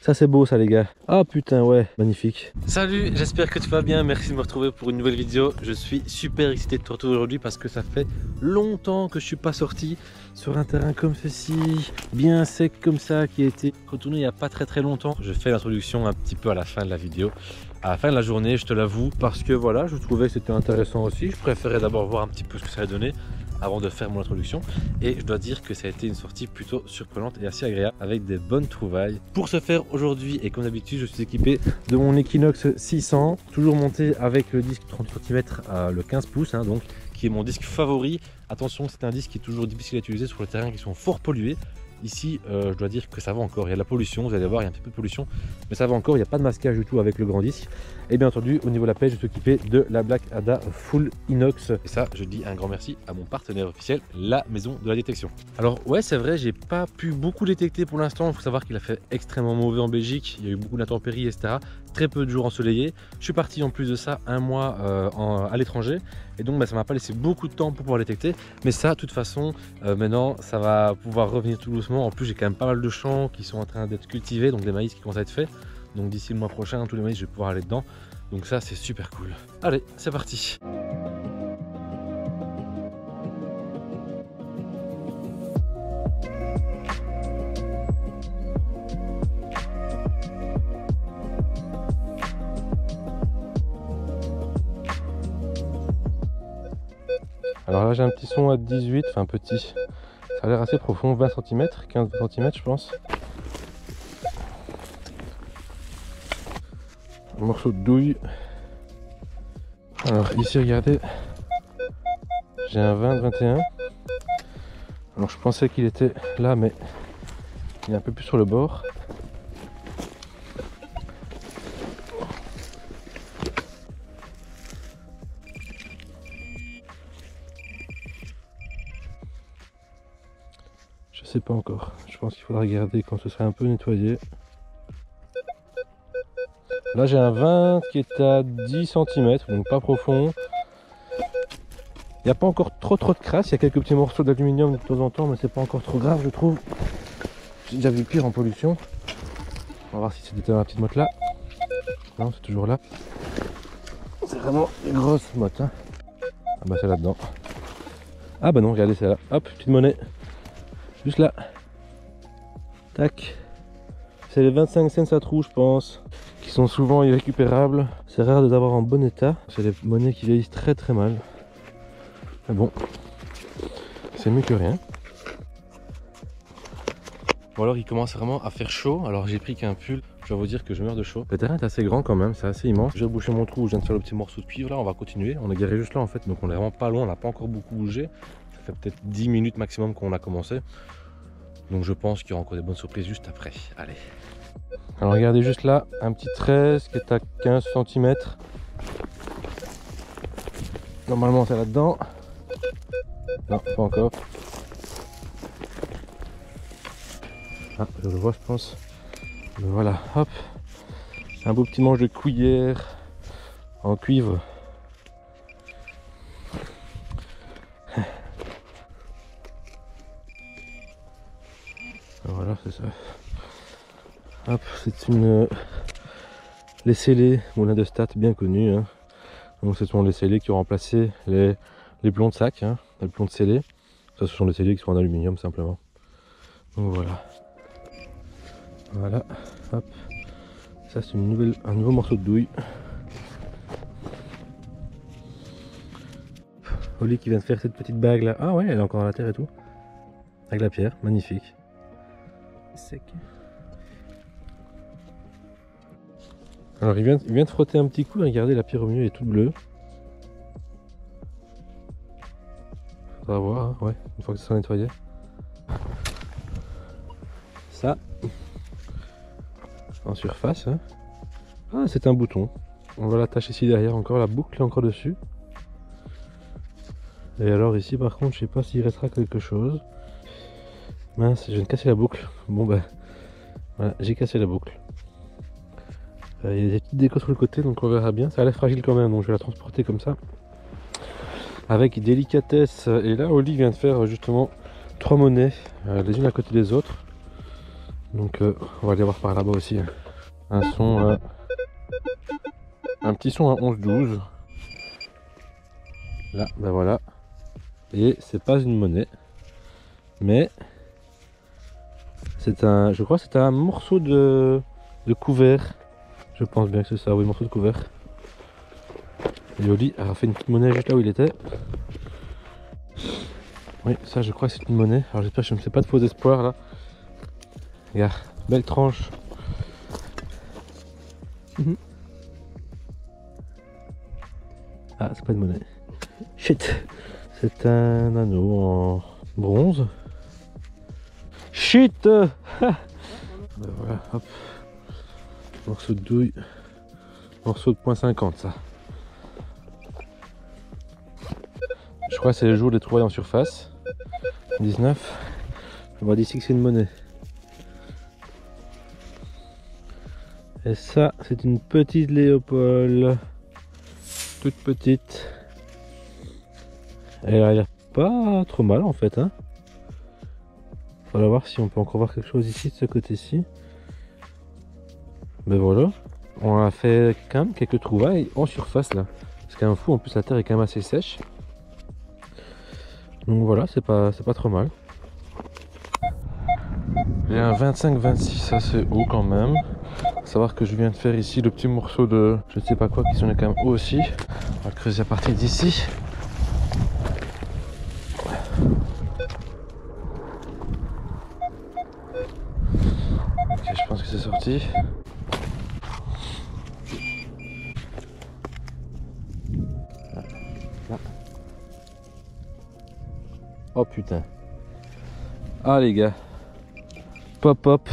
Ça c'est beau ça les gars. Ah putain ouais, magnifique. Salut, j'espère que tu vas bien, merci de me retrouver pour une nouvelle vidéo. Je suis super excité de te retrouver aujourd'hui parce que ça fait longtemps que je suis pas sorti sur un terrain comme ceci, bien sec comme ça, qui a été retourné il n'y a pas très longtemps. Je fais l'introduction un petit peu à la fin de la vidéo, à la fin de la journée, je te l'avoue, parce que voilà, je trouvais que c'était intéressant aussi. Je préférais d'abord voir un petit peu ce que ça allait donner avant de faire mon introduction, et je dois dire que ça a été une sortie plutôt surprenante et assez agréable avec des bonnes trouvailles. Pour ce faire aujourd'hui, et comme d'habitude, je suis équipé de mon Equinox 600, toujours monté avec le disque 30 cm à le 15 pouces, donc qui est mon disque favori. Attention, c'est un disque qui est toujours difficile à utiliser sur les terrains qui sont fort pollués. Ici, je dois dire que ça va encore, il y a de la pollution, vous allez voir, il y a un petit peu de pollution, mais ça va encore, il n'y a pas de masquage du tout avec le grand disque. Et bien entendu, au niveau de la pêche, je suis équipé de la Black Ada Full Inox. Et ça, je dis un grand merci à mon partenaire officiel, la maison de la détection. Alors ouais, c'est vrai, j'ai pas pu beaucoup détecter pour l'instant. Il faut savoir qu'il a fait extrêmement mauvais en Belgique, il y a eu beaucoup d'intempéries, etc. Très peu de jours ensoleillés. Je suis parti en plus de ça un mois à l'étranger, et donc ça m'a pas laissé beaucoup de temps pour pouvoir détecter. Mais ça, de toute façon, maintenant, ça va pouvoir revenir tout doucement. En plus, j'ai quand même pas mal de champs qui sont en train d'être cultivés, donc des maïs qui commencent à être faits. Donc d'ici le mois prochain, tous les maïs, je vais pouvoir aller dedans. Donc ça, c'est super cool. Allez, c'est parti. Alors là j'ai un petit son à 18, enfin petit. Ça a l'air assez profond, 20 cm, 15 cm je pense. Un morceau de douille. Alors ici regardez, j'ai un 20-21. Alors je pensais qu'il était là, mais il est un peu plus sur le bord. Je sais pas encore, je pense qu'il faudra regarder quand ce sera un peu nettoyé. Là j'ai un 20 qui est à 10 cm, donc pas profond. Il n'y a pas encore trop de crasse, il y a quelques petits morceaux d'aluminium de temps en temps, mais c'est pas encore trop grave je trouve. J'ai déjà vu pire en pollution. On va voir si c'était dans la petite motte là. Non, c'est toujours là. C'est vraiment une grosse motte. Hein. Ah bah c'est là-dedans. Ah bah non, regardez, c'est là. Hop, petite monnaie. Juste là. Tac. C'est les 25 cents à trou je pense, qui sont souvent irrécupérables. C'est rare de les avoir en bon état. C'est des monnaies qui vieillissent très mal. Mais bon, c'est mieux que rien. Bon alors il commence vraiment à faire chaud. Alors j'ai pris qu'un pull. Je dois vous dire que je meurs de chaud. Le terrain est assez grand quand même, c'est assez immense. J'ai bouché mon trou, je viens de faire le petit morceau de cuivre là. On va continuer. On est garé juste là en fait, donc on est vraiment pas loin. On n'a pas encore beaucoup bougé. Ça fait peut-être 10 minutes maximum qu'on a commencé. Donc je pense qu'il y aura encore des bonnes surprises juste après. Allez. Alors regardez juste là, un petit 13 qui est à 15 cm. Normalement c'est là-dedans. Non, pas encore. Ah, je le vois je pense. Mais voilà, hop. Un beau petit manche de cuillère en cuivre. Voilà, c'est ça. Hop, c'est une les scellés moulin de Stat bien connu. Hein. Donc ce sont les scellés qui ont remplacé les plombs de sac, hein, les plombs de scellés. Ça, ce sont des scellés qui sont en aluminium simplement. Donc voilà. Voilà, hop. Ça c'est un nouveau morceau de douille. Oli qui vient de faire cette petite bague là. Ah ouais, elle est encore à la terre et tout. Avec la pierre, magnifique. Sec. Alors il vient de frotter un petit coup, regardez la pierre au milieu est toute bleue. Faudra voir, hein, ouais, une fois que ça sera nettoyé. Ça, en surface. Hein. Ah, c'est un bouton. On va l'attacher ici derrière, encore la boucle est encore dessus. Et alors ici par contre, je sais pas s'il restera quelque chose. Mince, je viens de casser la boucle. Bon bah, voilà, j'ai cassé la boucle. Il y a des petites décos sur le côté, donc on verra bien. Ça a l'air fragile quand même, donc je vais la transporter comme ça. Avec délicatesse. Et là, Oli vient de faire justement 3 monnaies, les unes à côté des autres. Donc on va aller voir par là-bas aussi. Un son, un petit son à 11-12. Là, ben voilà. Et c'est pas une monnaie, mais c'est un, je crois que c'est un morceau de couvert. Je pense bien que c'est ça, oui, morceau de couvert. Et Oli a fait une petite monnaie juste là où il était. Oui, ça je crois que c'est une monnaie. Alors j'espère que je ne me fais pas de faux espoirs là. Regarde, belle tranche. Ah, c'est pas une monnaie. Shit. C'est un anneau en bronze. Shit. Ben voilà, hop. Morceau de douille. Morceau de .50 ça. Je crois que c'est le jour des trouvailles en surface. 19. On voit d'ici que c'est une monnaie. Et ça, c'est une petite Léopold. Toute petite. Elle a l'air pas trop mal en fait. Hein. On va voir si on peut encore voir quelque chose ici de ce côté-ci. Ben voilà. On a fait quand même quelques trouvailles en surface là. C'est quand même fou, en plus la terre est quand même assez sèche. Donc voilà, c'est pas trop mal. Il y a un 25-26, assez haut quand même. Faut savoir que je viens de faire ici le petit morceau de je ne sais pas quoi qui sonnait quand même haut aussi. On va creuser à partir d'ici. Ok, je pense que c'est sorti. Là. Oh putain. Ah les gars. Pop hop.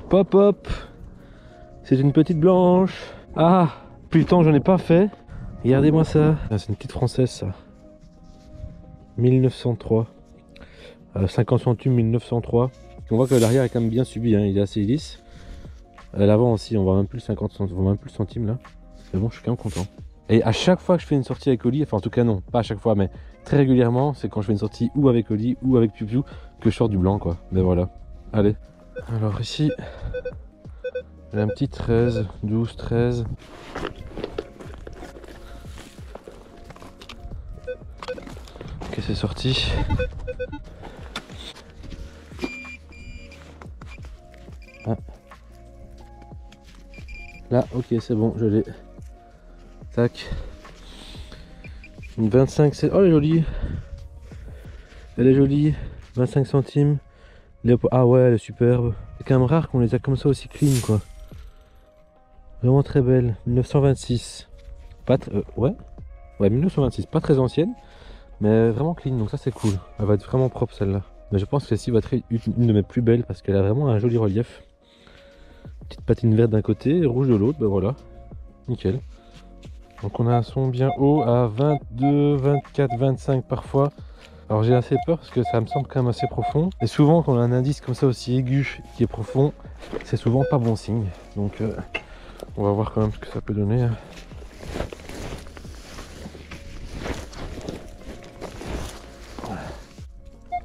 Pop hop. C'est une petite blanche. Ah, putain, j'en ai pas fait. Regardez-moi ça. Ah, c'est une petite française ça. 1903. 50 centimes 1903. On voit que l'arrière est quand même bien subi, hein. Il est assez lisse. L'avant aussi, on voit même plus le 50 centimes, on voit même plus le centime là. Mais bon, je suis quand même content. Et à chaque fois que je fais une sortie avec Oli, enfin en tout cas non, pas à chaque fois, mais très régulièrement, c'est quand je fais une sortie ou avec Oli ou avec Piu Piu que je sors du blanc quoi. Mais voilà. Allez. Alors ici, il y a un petit 13, 12, 13. Ok, c'est sorti. Ah. Là, ok, c'est bon, je l'ai. Tac. Une 25, c'est... Oh, elle est jolie. Elle est jolie. 25 centimes. Ah ouais, elle est superbe. C'est quand même rare qu'on les a comme ça aussi clean, quoi. Vraiment très belle. 1926. Pas ouais. Ouais, 1926. Pas très ancienne. Mais vraiment clean, donc ça c'est cool. Elle va être vraiment propre celle-là. Mais je pense que celle-ci va être une de mes plus belles parce qu'elle a vraiment un joli relief. Petite patine verte d'un côté et rouge de l'autre, ben voilà. Nickel. Donc on a un son bien haut à 22, 24, 25 parfois. Alors j'ai assez peur parce que ça me semble quand même assez profond. Et souvent quand on a un indice comme ça aussi aigu qui est profond, c'est souvent pas bon signe. Donc on va voir quand même ce que ça peut donner.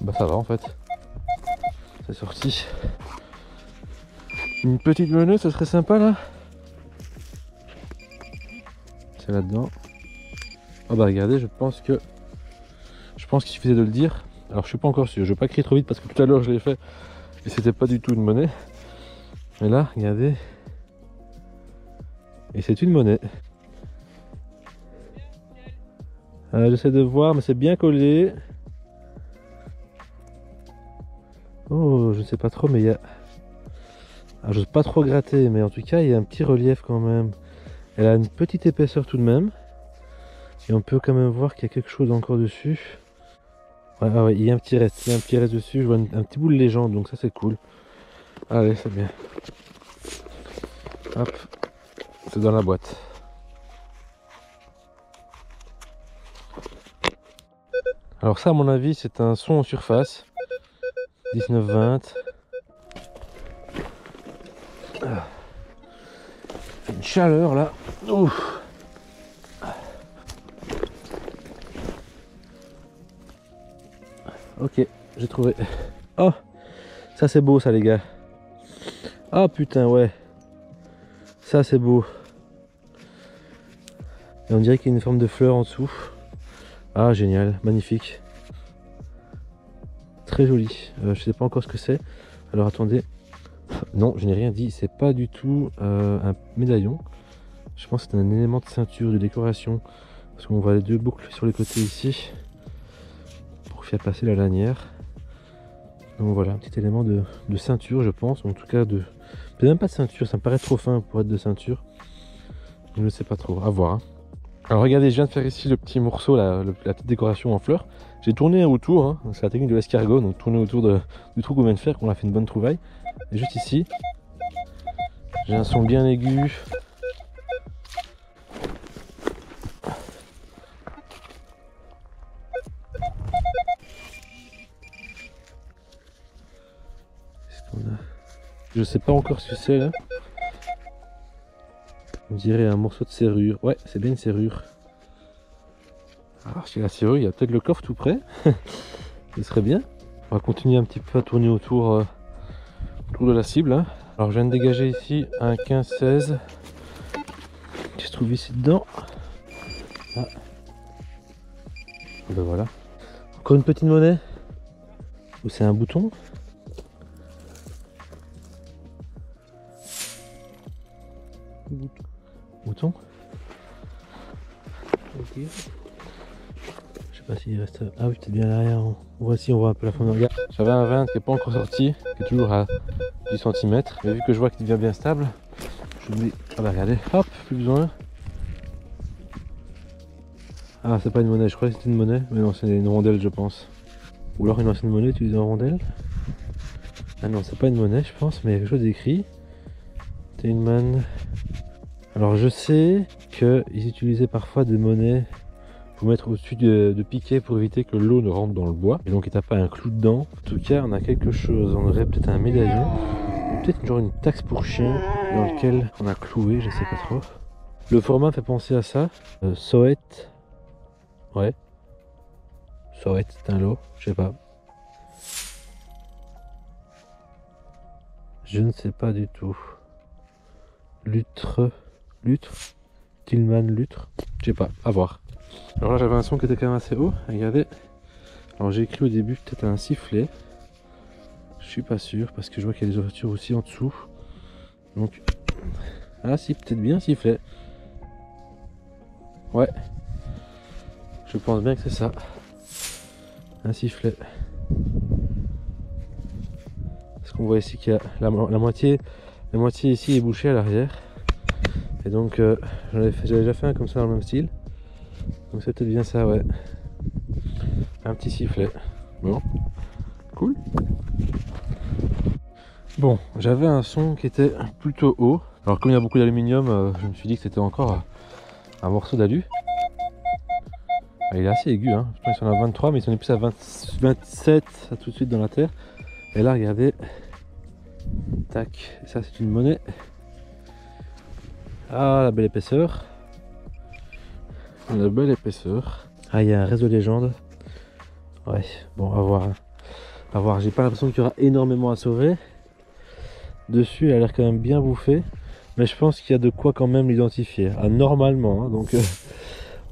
Bah ça va en fait. C'est sorti. Une petite meneuse, ça serait sympa là. C'est là-dedans. Ah bah regardez, je pense qu'il suffisait de le dire. Alors je suis pas encore sûr, je vais pas crier trop vite parce que tout à l'heure je l'ai fait et c'était pas du tout une monnaie. Mais là, regardez. Et c'est une monnaie. J'essaie de voir, mais c'est bien collé. Oh, je sais pas trop, mais il y a... Ah, j'ose pas trop gratter, mais en tout cas, il y a un petit relief quand même. Elle a une petite épaisseur tout de même. Et on peut quand même voir qu'il y a quelque chose encore dessus. Ouais, ah ouais, il y a un petit reste. Il y a un petit reste dessus. Je vois un petit bout de légende, donc ça c'est cool. Allez, c'est bien. Hop. C'est dans la boîte. Alors ça, à mon avis, c'est un son en surface. 19-20. Ah. Une chaleur là. Ouf. Ok, j'ai trouvé. Oh, ça c'est beau ça les gars. Ah putain, ouais. Ça c'est beau. Et on dirait qu'il y a une forme de fleur en dessous. Ah génial, magnifique. Très joli. Je sais pas encore ce que c'est. Alors attendez. Non, je n'ai rien dit. C'est pas du tout un médaillon. Je pense que c'est un élément de ceinture, de décoration. Parce qu'on voit les deux boucles sur les côtés ici. Pour faire passer la lanière. Donc voilà, un petit élément de ceinture je pense. En tout cas de... peut-être même pas de ceinture, ça me paraît trop fin pour être de ceinture. Je ne sais pas trop, à voir. Hein. Alors regardez, je viens de faire ici le petit morceau, la petite décoration en fleurs. J'ai tourné autour, hein. C'est la technique de l'escargot, donc tourner autour du trou qu'on vient de faire, qu'on a fait une bonne trouvaille. Et juste ici, j'ai un son bien aigu. Je sais pas encore ce que c'est là. On dirait un morceau de serrure. Ouais, c'est bien une serrure. Alors, chez la serrure, il y a peut-être le coffre tout près. Ce serait bien. On va continuer un petit peu à tourner autour de la cible. Hein. Alors, je viens de dégager ici un 15-16 qui se trouve ici dedans. Ah. Ben voilà. Encore une petite monnaie. Ou c'est un bouton. Bouton. Ok. Je sais pas s'il reste. Ah oui, peut-être bien derrière. Voici, on voit un peu la forme. Regarde. J'avais un 20 qui n'est pas encore sorti, qui est toujours à 10 cm. Mais vu que je vois qu'il devient bien stable, je me dis, ah bah regardez, hop, plus besoin. Ah, c'est pas une monnaie, je croyais que c'était une monnaie, mais non, c'est une rondelle, je pense. Ou alors une ancienne monnaie utilisée en rondelle. Ah non, c'est pas une monnaie, je pense, mais il y a quelque chose d'écrit. Tailman. Alors je sais qu'ils utilisaient parfois des monnaies pour mettre au-dessus de piquets pour éviter que l'eau ne rentre dans le bois. Et donc il n'y a pas un clou dedans. En tout cas, on a quelque chose. On aurait peut-être un médaillon. Ou peut-être genre une taxe pour chien dans lequel on a cloué, je sais pas trop. Le format fait penser à ça. Soet. Ouais. Soet, c'est un lot, je sais pas. Je ne sais pas du tout. Lutre. Tillman Lutre. Je sais pas, à voir. Alors là j'avais un son qui était quand même assez haut. Regardez. Alors j'ai écrit au début peut-être un sifflet. Je suis pas sûr parce que je vois qu'il y a des ouvertures aussi en dessous. Donc. Ah si, peut-être bien un sifflet. Ouais. Je pense bien que c'est ça. Un sifflet. Parce qu'on voit ici qu'il y a la moitié ici est bouchée à l'arrière. Et donc j'avais déjà fait un comme ça dans le même style. Donc c'est peut-être bien ça, ouais. Un petit sifflet. Bon, cool. Bon, j'avais un son qui était plutôt haut. Alors comme il y a beaucoup d'aluminium, je me suis dit que c'était encore un morceau d'alu. Il est assez aigu, hein. Ils sont à 23, mais ils sont plus à 27, ça tout de suite dans la terre. Et là, regardez. Tac, ça c'est une monnaie. Ah, la belle épaisseur. La belle épaisseur. Ah, il y a un réseau légende. Ouais, bon, à voir. À voir, j'ai pas l'impression qu'il y aura énormément à sauver. Dessus, elle a l'air quand même bien bouffée. Mais je pense qu'il y a de quoi quand même l'identifier. Ah, normalement, hein, donc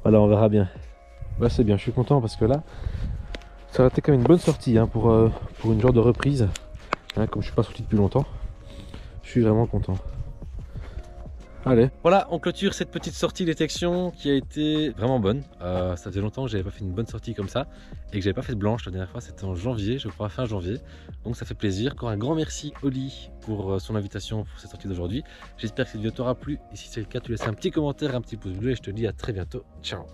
voilà, on verra bien. Bah, c'est bien, je suis content parce que là, ça aurait été quand même une bonne sortie hein, pour une genre de reprise. Hein, comme je suis pas sorti depuis longtemps, je suis vraiment content. Allez. Voilà, on clôture cette petite sortie détection qui a été vraiment bonne. Ça faisait longtemps que j'avais pas fait une bonne sortie comme ça et que j'avais pas fait de blanche. La dernière fois c'était en janvier, je crois, fin janvier. Donc ça fait plaisir. Encore un grand merci Oli pour son invitation pour cette sortie d'aujourd'hui. J'espère que cette vidéo t'aura plu et si c'est le cas, tu laisses un petit commentaire, un petit pouce bleu et je te dis à très bientôt. Ciao.